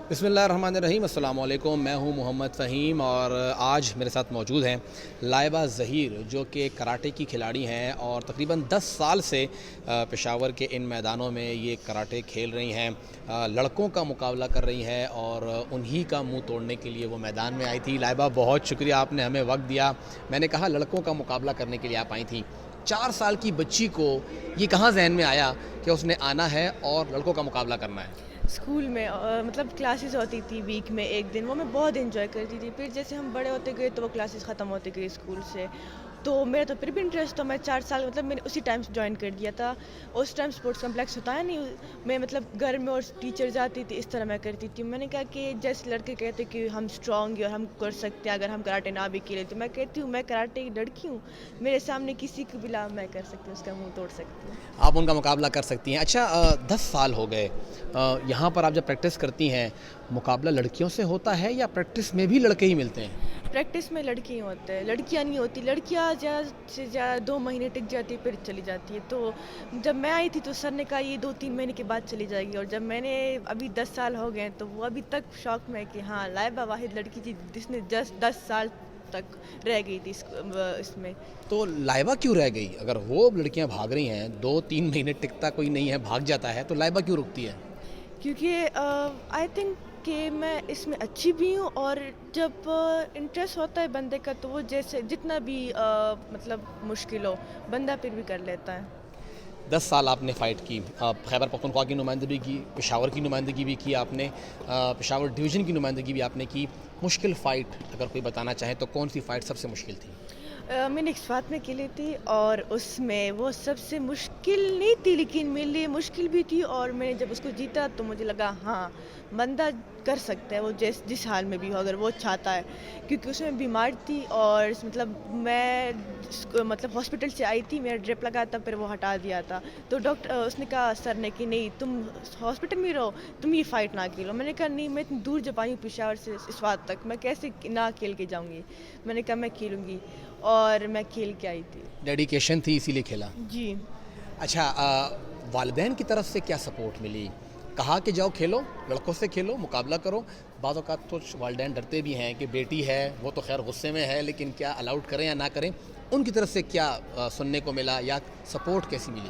بسم اللہ الرحمن الرحیم، السلام علیکم۔ میں ہوں محمد فہیم اور آج میرے ساتھ موجود ہیں لائبہ ظہیر، جو کہ کراٹے کی کھلاڑی ہیں اور تقریباً 10 سال سے پشاور کے ان میدانوں میں یہ کراٹے کھیل رہی ہیں، لڑکوں کا مقابلہ کر رہی ہیں اور انہی کا منہ توڑنے کے لیے وہ میدان میں آئی تھی۔ لائبہ، بہت شکریہ، آپ نے ہمیں وقت دیا۔ میں نے کہا لڑکوں کا مقابلہ کرنے کے لیے آپ آئی تھیں، 4 سال کی بچی کو یہ کہاں ذہن میں آیا کہ اس نے آنا ہے اور لڑکوں کا مقابلہ کرنا ہے؟ اسکول میں مطلب کلاسز ہوتی تھی ویک میں ایک دن، وہ میں بہت انجوائے کرتی تھی۔ پھر جیسے ہم بڑے ہوتے گئے تو وہ کلاسز ختم ہوتے گئے اسکول سے، تو میرا تو پھر بھی انٹرسٹ، تو میں 4 سال مطلب میں نے اسی ٹائم جوائن کر دیا تھا۔ اس ٹائم اسپورٹس کمپلیکس ہوتا ہے نہیں، میں مطلب گھر میں اور ٹیچر جاتی تھی، اس طرح میں کرتی تھی۔ میں نے کہا کہ جیسے لڑکے کہتے کہ ہم اسٹرانگ ہیں اور ہم کر سکتے ہیں اگر ہم کراٹے نہ بھی کھیلیں، تو میں کہتی ہوں میں کراٹے کی لڑکی ہوں، میرے سامنے کسی کو بھی لا میں کر سکتی ہوں، اس کا منہ توڑ سکتی ہوں۔ آپ ان کا مقابلہ کر سکتی ہیں۔ اچھا، 10 سال ہو گئے، یہاں پر آپ جب پریکٹس کرتی ہیں، مقابلہ لڑکیوں سے ہوتا ہے یا پریکٹس میں بھی لڑکے ہی ملتے ہیں؟ پریکٹس میں لڑکی ہوتے ہیں، لڑکیاں نہیں ہوتی۔ لڑکیاں زیادہ سے زیادہ 2 مہینے ٹک جاتی ہے پھر چلی جاتی ہے۔ تو جب میں آئی تھی تو سر نے کہا یہ 2-3 مہینے کے بعد چلی جائے گی، اور جب میں نے ابھی 10 سال ہو گئے تو وہ ابھی تک شوق میں ہے کہ ہاں لائبہ واحد لڑکی تھی جس نے 10 سال تک رہ گئی تھی اس میں۔ تو لائبہ کیوں رہ گئی؟ اگر وہ لڑکیاں بھاگ رہی ہیں، 2-3 مہینے ٹکتا کوئی نہیں ہے، بھاگ جاتا ہے، تو لائبہ کیوں رکتی ہے؟ کیونکہ آئی تھنک کہ میں اس میں اچھی بھی ہوں، اور جب انٹرسٹ ہوتا ہے بندے کا تو وہ جیسے جتنا بھی مطلب مشکل ہو بندہ پھر بھی کر لیتا ہے۔ 10 سال آپ نے فائٹ کی، خیبر پختونخوا کی نمائندگی کی، پشاور کی نمائندگی بھی کی آپ نے، پشاور ڈویژن کی نمائندگی بھی آپ نے کی۔ مشکل فائٹ اگر کوئی بتانا چاہے تو کون سی فائٹ سب سے مشکل تھی؟ میں نے ایکس میں کھیلی تھی، اور اس میں وہ سب سے مشکل نہیں تھی لیکن میرے لیے مشکل بھی تھی، اور میں نے جب اس کو جیتا تو مجھے لگا ہاں بندہ کر سکتا ہے، وہ جس حال میں بھی ہو اگر وہ چاہتا ہے، کیونکہ اس میں بیمار تھی اور مطلب میں مطلب ہاسپٹل سے آئی تھی، میرا ڈرپ لگا تھا، پھر وہ ہٹا دیا تھا، تو ڈاکٹر اس نے کہا سر نے کہ نہیں تم ہاسپٹل میں رہو، تم یہ فائٹ نہ کھیلو۔ میں نے کہا نہیں، میں اتنی دور جب آئی ہوں پشاور سے اس وقت تک، میں کیسے نہ کھیل کے جاؤں گی؟ میں نے کہا میں کھیلوں گی، اور میں کھیل کے آئی تھی۔ ڈیڈیکیشن تھی اسی لیے کھیلا؟ جی۔ اچھا، والدین کی طرف سے کیا سپورٹ ملی؟ کہا کہ جاؤ کھیلو، لڑکوں سے کھیلو، مقابلہ کرو؟ بعض اوقات تو والدین ڈرتے بھی ہیں کہ بیٹی ہے، وہ تو خیر غصے میں ہے، لیکن کیا الاؤڈ کریں یا نہ کریں؟ ان کی طرف سے کیا سننے کو ملا یا سپورٹ کیسی ملی؟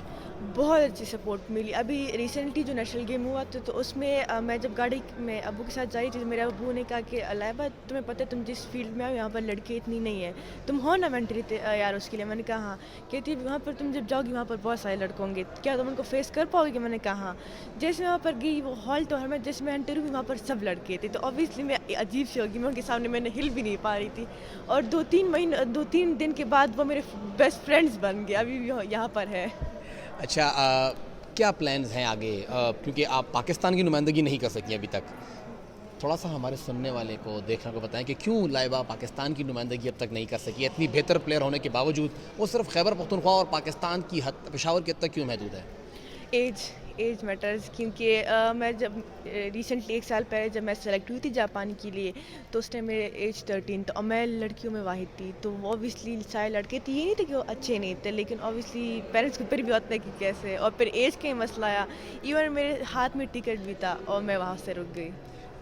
بہت اچھی سپورٹ ملی۔ ابھی ریسنٹلی جو نیشنل گیم ہوا تھا تو اس میں میں جب گاڑی میں ابو کے ساتھ جائی تھی تو میرے ابو نے کہا کہ لائبہ تمہیں پتہ ہے تم جس فیلڈ میں آؤ یہاں پر لڑکی اتنی نہیں ہے، تم ہو نا مینٹری یار اس کے لیے؟ میں نے کہا ہاں۔ کہتی وہاں پر تم جب جاؤ گی وہاں پر بہت سارے لڑکے ہوں گے، کیا تم ان کو فیس کر پاؤ گے؟ میں نے کہا ہاں۔ جیسے وہاں پر گئی وہ ہال تو میں جیسے میں انٹر ہوئی وہاں پر سب لڑکے تھے، تو اوبیسلی میں عجیب سی ہوگی، میں ان کے سامنے میں نے ہل بھی نہیں پا رہی تھی، اور 2-3 دن کے بعد وہ میرے بیسٹ فرینڈس بن گئے، ابھی بھی یہاں پر ہے۔ اچھا، کیا پلانز ہیں آگے؟ کیونکہ آپ پاکستان کی نمائندگی نہیں کر سکی ابھی تک، تھوڑا سا ہمارے سننے والے کو دیکھنے کو بتائیں کہ کیوں لائبہ پاکستان کی نمائندگی اب تک نہیں کر سکی؟ اتنی بہتر پلیئر ہونے کے باوجود وہ صرف خیبر پختونخوا اور پاکستان کی حد، پشاور کی حد تک کیوں محدود ہے؟ ایج میٹرز، کیونکہ میں جب ریسنٹلی 1 سال پہلے جب میں سلیکٹ ہوئی تھی جاپان کے لیے تو اس ٹائم میرے ایج 13 تھا، اور میں لڑکیوں میں واحد تھی، تو اوبیسلی سارے لڑکے تھے، یہ نہیں تھے کہ وہ اچھے نہیں تھے، لیکن اوبیسلی پیرنٹس کو پھر بھی ہوتا ہے کہ کیسے، اور پھر ایج کا ہی مسئلہ آیا، ایون میرے ہاتھ میں ٹکٹ بھی تھا اور میں وہاں سے رک گئی۔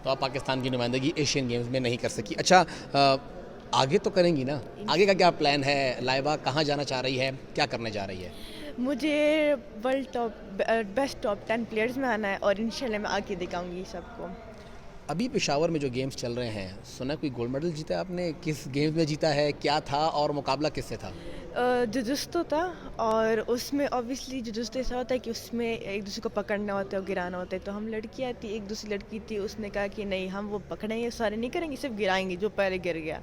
تو آپ پاکستان کی نمائندگی ایشین گیمز میں نہیں کر سکی۔ اچھا، آگے تو کریں گی نا؟ آگے کا کیا پلان ہے؟ لائبہ کہاں جانا چاہ رہی ہے؟ کیا کرنے جا رہی ہے؟ مجھے ورلڈ بیسٹ ٹاپ 10 پلیئرز میں آنا ہے، اور انشاءاللہ میں آ کے دکھاؤں گی سب کو۔ ابھی پشاور میں جو گیمز چل رہے ہیں، سنا کوئی گولڈ میڈل جیتا ہے آپ نے؟ کس گیمز میں جیتا ہے؟ کیا تھا اور مقابلہ کس سے تھا؟ جوجستو تھا، اور اس میں اوبیسلی جوجستو ایسا ہوتا ہے کہ اس میں ایک دوسرے کو پکڑنا ہوتا ہے اور گرانا ہوتا ہے، تو ہم لڑکیاں تھی، ایک دوسری لڑکی تھی، اس نے کہا کہ نہیں ہم وہ پکڑیں گے، سارے نہیں کریں گے، صرف گرائیں گے جو پہلے گر گیا،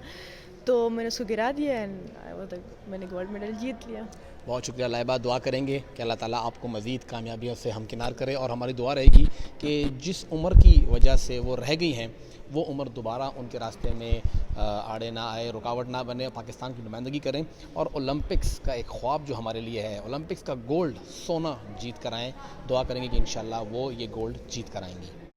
تو میں نے اس کو گرا دیا، اینڈ میں نے گولڈ میڈل جیت لیا۔ بہت شکریہ لائبہ، دعا کریں گے کہ اللہ تعالیٰ آپ کو مزید کامیابیوں سے ہمکنار کرے، اور ہماری دعا رہے گی کہ جس عمر کی وجہ سے وہ رہ گئی ہیں وہ عمر دوبارہ ان کے راستے میں آڑے نہ آئے، رکاوٹ نہ بنے، پاکستان کی نمائندگی کریں، اور اولمپکس کا ایک خواب جو ہمارے لیے ہے، اولمپکس کا گولڈ، سونا جیت کر آئیں۔ دعا کریں گے کہ انشاءاللہ وہ یہ گولڈ جیت کر آئیں گی۔